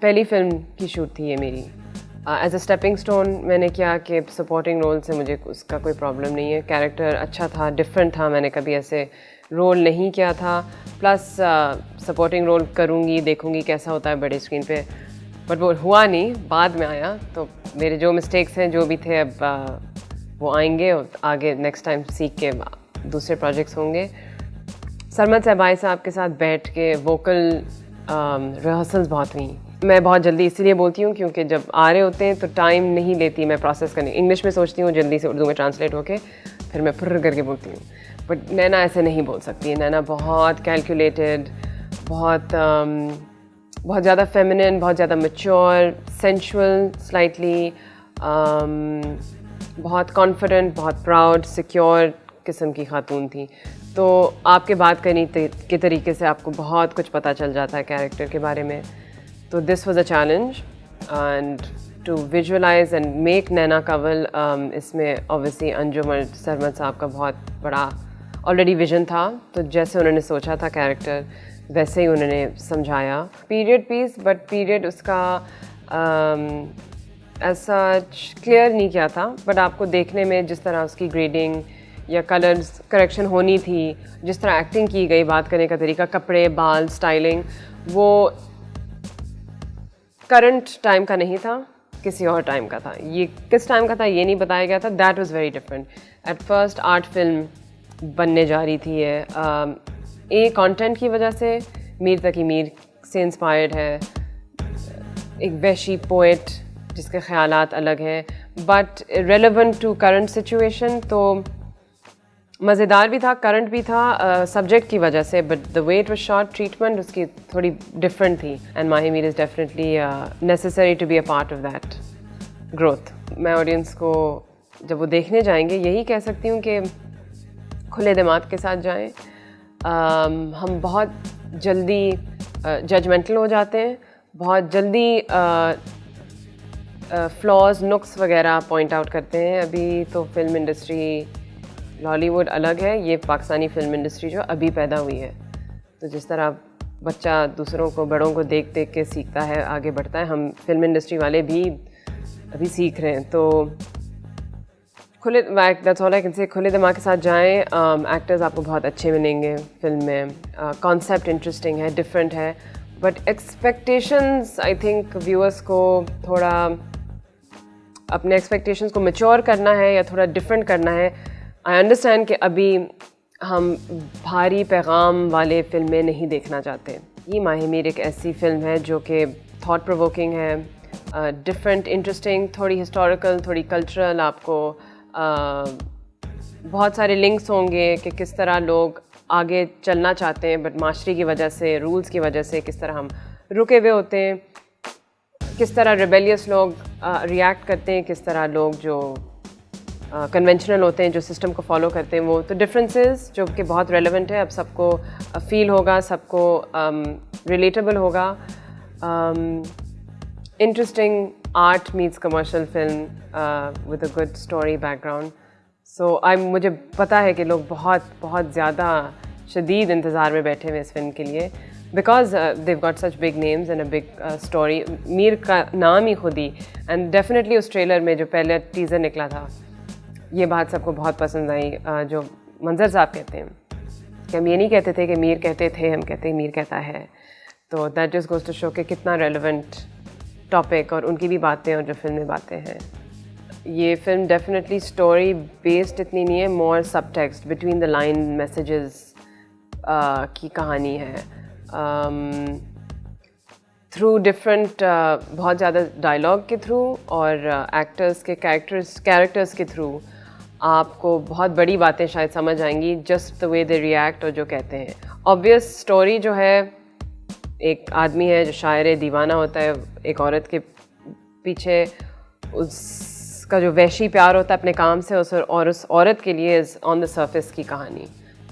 पहली फिल्म की शूट थी ये मेरी। एज अ स्टेपिंग स्टोन मैंने किया कि सपोर्टिंग रोल से मुझे उसका कोई प्रॉब्लम नहीं है, कैरेक्टर अच्छा था, डिफरेंट था, मैंने कभी ऐसे रोल नहीं किया था। प्लस सपोर्टिंग रोल करूँगी, देखूँगी कैसा होता है बड़े स्क्रीन पे, बट वो हुआ नहीं, बाद में आया। तो मेरे जो मिस्टेक्स हैं जो भी थे अब वो आएंगे और आगे नेक्स्ट टाइम सीख के दूसरे प्रोजेक्ट्स होंगे। सरमद सहबाई साहब के साथ बैठ के वोकल रिहर्सल्स बहुत हुई। मैं बहुत जल्दी इसीलिए बोलती हूँ क्योंकि जब आ रहे होते हैं तो टाइम नहीं लेती मैं प्रोसेस करने। इंग्लिश में सोचती हूँ जल्दी से उर्दू में ट्रांसलेट होके फिर मैं फुर्र करके बोलती हूँ, बट नैना ऐसे नहीं बोल सकती। नैना बहुत कैलकुलेटेड, बहुत ज़्यादा फेमिनिन, बहुत ज़्यादा मैच्योर, सेंशुअल स्लाइटली, बहुत कॉन्फिडेंट, बहुत प्राउड, सिक्योर किस्म की खातून थी। तो आपके बात करने के तरीके से आपको बहुत कुछ पता चल जाता है कैरेक्टर के बारे में। तो this was a challenge and to visualise and make Naina Kanwal, इसमें ऑब्वियसली अंजुम और सरमद साहब का बहुत बड़ा ऑलरेडी विजन था। तो जैसे उन्होंने सोचा था कैरेक्टर वैसे ही उन्होंने समझाया। पीरियड पीस, बट पीरियड उसका ऐसा क्लियर नहीं किया था, बट आपको देखने में जिस तरह उसकी ग्रेडिंग या कलर्स करेक्शन होनी थी, जिस तरह एक्टिंग की गई, बात करने का तरीका, कपड़े, बाल, स्टाइलिंग, वो करंट टाइम का नहीं था, किसी और टाइम का था। ये किस टाइम का था ये नहीं बताया गया था। That was very different. At first art film बनने जा रही थी ये, कंटेंट की वजह से मीर तकी मीर से इंस्पायर्ड है, एक वैशी पोएट जिसके ख़यालात अलग हैं, but relevant to current situation. तो मज़ेदार भी था, करंट भी था सब्जेक्ट की वजह से, but the way it was shot, treatment उसकी थोड़ी डिफरेंट थी। And Mahi Mir is definitely necessary to be a part of that growth. मैं ऑडियंस को जब वो देखने जाएंगे यही कह सकती हूँ कि खुले दिमाग के साथ जाएं। हम बहुत जल्दी जजमेंटल हो जाते हैं, बहुत जल्दी फ्लॉज, नुक्स वगैरह पॉइंट आउट करते हैं। अभी तो फिल्म इंडस्ट्री, हॉलीवुड अलग है, ये पाकिस्तानी फिल्म इंडस्ट्री जो अभी पैदा हुई है। तो जिस तरह बच्चा दूसरों को, बड़ों को देख देख के सीखता है, आगे बढ़ता है, हम फिल्म इंडस्ट्री वाले भी अभी सीख रहे हैं। तो खुले, that's all I can say, खुले दिमाग के साथ जाएं। एक्टर्स आपको बहुत अच्छे मिलेंगे फिल्म में, कॉन्सेप्ट इंटरेस्टिंग है, डिफरेंट है, but expectations I think viewers को थोड़ा अपने एक्सपेक्टेशंस को मैच्योर करना है या थोड़ा डिफरेंट करना है। आई अंडरस्टैंड कि अभी हम भारी पैगाम वाले फिल्में नहीं देखना चाहते। ये माही मीर एक ऐसी फिल्म है जो कि थॉट प्रोवोकिंग है, डिफरेंट, इंटरेस्टिंग, थोड़ी हिस्टोरिकल, थोड़ी कल्चरल। आपको बहुत सारे लिंक्स होंगे कि किस तरह लोग आगे चलना चाहते हैं, बट माशरे की वजह से, रूल्स की वजह से किस तरह हम रुके हुए होते हैं, किस तरह रिबेलियस लोग रिएक्ट करते हैं, किस तरह लोग जो कन्वेंशनल होते हैं, जो सिस्टम को फॉलो करते हैं, वो तो डिफरेंसेस जो कि बहुत रेलेवेंट है, अब सबको फील होगा, सबको रिलेटेबल होगा। Interesting art meets commercial film with a good story background. So मुझे पता है कि लोग बहुत ज़्यादा शदीद इंतज़ार में बैठे हुए इस फिल्म के लिए, because Dev got such big names and a big story. Mir का नाम ही खुद ही, एंड डेफिनेटली उस ट्रेलर में जो पहले टीज़र निकला था, ये बात सबको बहुत पसंद आई। जो मंजर साहब कहते हैं कि हम ये नहीं कहते थे कि मीर कहते थे, हम कहते हैं मीर कहता है। तो that just goes to show कि कितना रेलेवेंट टॉपिक और उनकी भी बातें और जो फिल्म में बातें हैं। ये फिल्म डेफिनेटली स्टोरी बेस्ड इतनी नहीं है, more subtext, between the line messages की कहानी है। थ्रू डिफरेंट बहुत ज़्यादा डायलॉग के थ्रू और एक्टर्स के कैरेक्टर्स के थ्रू आपको बहुत बड़ी बातें शायद समझ आएंगी, just the way they react और जो कहते हैं। ऑब्वियस स्टोरी जो है, एक आदमी है जो शायर दीवाना होता है एक औरत के पीछे, उसका जो वैशी प्यार होता है अपने काम से, और उस औरत के लिए इज़ ऑन द सरफेस की कहानी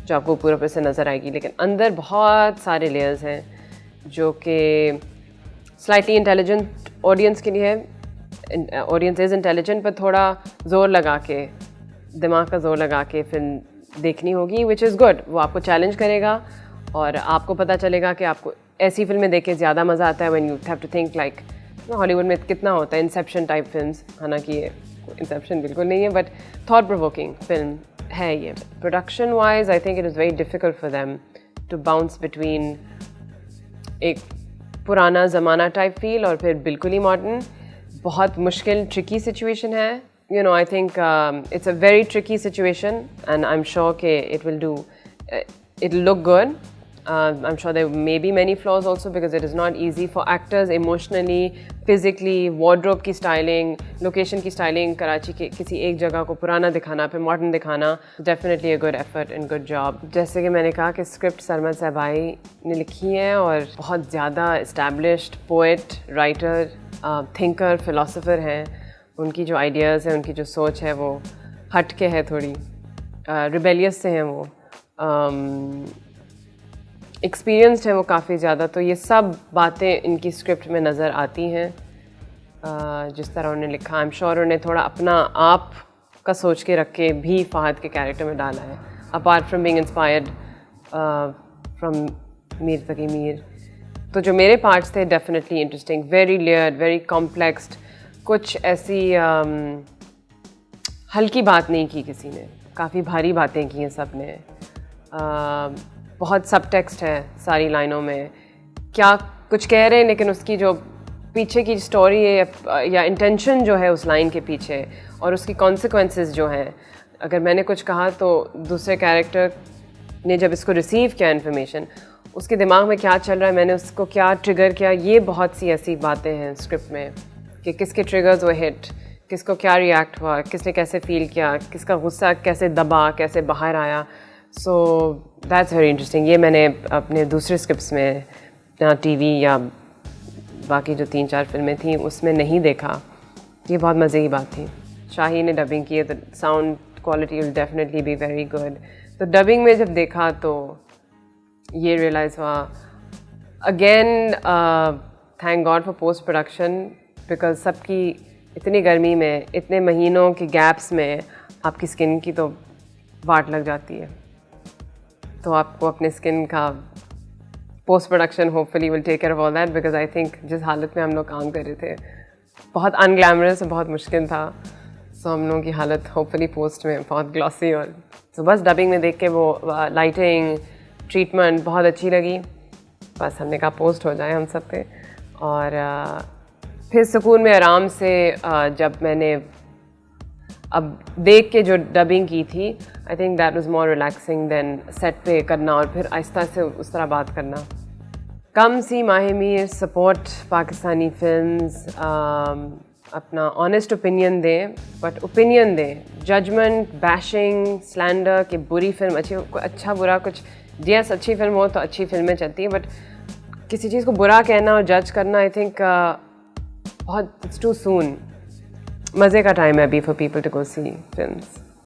जो आपको पूरे से नज़र आएगी, लेकिन अंदर बहुत सारे लेयर्स हैं जो कि स्लाइटली इंटेलिजेंट ऑडियंस के लिए है। ऑडियंस इज़ इंटेलिजेंट, पर थोड़ा ज़ोर लगा के, दिमाग का ज़ोर लगा के फिल्म देखनी होगी, विच इज़ गुड। वो आपको चैलेंज करेगा और आपको पता चलेगा कि आपको ऐसी फिल्में देख के ज़्यादा मज़ा आता है when you have to think like Hollywood में कितना होता है इंसेप्शन टाइप फिल्म्स, हालांकि ये इंसेप्शन बिल्कुल नहीं है बट थॉट प्रोवोकिंग फिल्म है ये. Production wise I think it is very difficult for them to bounce between एक पुराना ज़माना टाइप फील और फिर बिल्कुल ही मॉडर्न. बहुत मुश्किल ट्रिकी सिचुएशन है. You know, I think it's a very tricky situation, and I'm sure it'll look good. I'm sure there may be many flaws also because it is not easy for actors emotionally, physically, wardrobe की styling, location की styling, Karachi के किसी एक जगह को पुराना दिखाना फिर modern दिखाना, definitely a good effort and good job. जैसे कि मैंने कहा कि script सरमद सहबाई ने लिखी है और बहुत ज़्यादा established poet, writer, thinker, philosopher हैं. उनकी जो आइडियाज़ हैं, उनकी जो सोच है वो हट के है, थोड़ी रिबेलियस से हैं, वो एक्सपीरियंस्ड है वो काफ़ी ज़्यादा. तो ये सब बातें इनकी स्क्रिप्ट में नज़र आती हैं. जिस तरह उन्होंने लिखा, आई एम श्योर उन्होंने थोड़ा अपना आप का सोच के रख के भी फ़हद के कैरेक्टर में डाला है, apart from being inspired from Mir Taqi Mir. तो जो मेरे पार्ट्स थे definitely interesting, very layered, very complexed. कुछ ऐसी हल्की बात नहीं की किसी ने, काफ़ी भारी बातें की हैं सब ने. बहुत सब टेक्स्ट है सारी लाइनों में, क्या कुछ कह रहे हैं लेकिन उसकी जो पीछे की स्टोरी है या इंटेंशन जो है उस लाइन के पीछे और उसकी कॉन्सिक्वेंसेस जो हैं. अगर मैंने कुछ कहा तो दूसरे कैरेक्टर ने जब इसको रिसीव किया इन्फॉर्मेशन, उसके दिमाग में क्या चल रहा है, मैंने उसको क्या ट्रिगर किया. ये बहुत सी ऐसी बातें हैं स्क्रिप्ट में कि किसके ट्रिगर्स वो हिट, किसको क्या रिएक्ट हुआ, किसने कैसे फील किया, किसका गुस्सा कैसे दबा, कैसे बाहर आया. So that's very interesting. ये मैंने अपने दूसरे स्क्रिप्ट्स में ना टीवी या बाकी जो 3-4 फिल्में थी उसमें नहीं देखा. ये बहुत मज़े की बात थी. शाही ने डबिंग की है तो sound quality will definitely be very good. तो डबिंग में जब देखा तो ये रियलाइज़ हुआ again, thank God for post production, because सबकी इतनी गर्मी में, इतने महीनों के गैप्स में आपकी स्किन की तो वाट लग जाती है. तो आपको अपने स्किन का post production hopefully will take care of all that, because I think जिस हालत में हम लोग काम कर रहे थे बहुत अनग्लैमरस, बहुत मुश्किल था. सो हम लोगों की हालत होपफुली पोस्ट में बहुत ग्लॉसी. और तो बस डबिंग में देख के वो लाइटिंग, ट्रीटमेंट बहुत अच्छी लगी. बस हमने कहा पोस्ट हो जाए हम सब पे. और फिर सुकून में आराम से जब मैंने अब देख के जो डबिंग की थी, I think that was more relaxing then set पे करना और फिर आहिस्ता से उस तरह बात करना. कम सी माह मीर, सपोर्ट पाकिस्तानी फिल्म्स, अपना ऑनेस्ट ओपिनियन दें, बट ओपिनियन दें. जजमेंट, बैशिंग, स्लैंडर कि बुरी फिल्म अच्छी, अच्छा बुरा कुछ, यस अच्छी फिल्म हो तो अच्छी फिल्में चलती हैं, बट किसी चीज़ को बुरा कहना और जज करना आई थिंक बहुत, इट्स टू सून. मज़े का टाइम है अभी for people to go see films.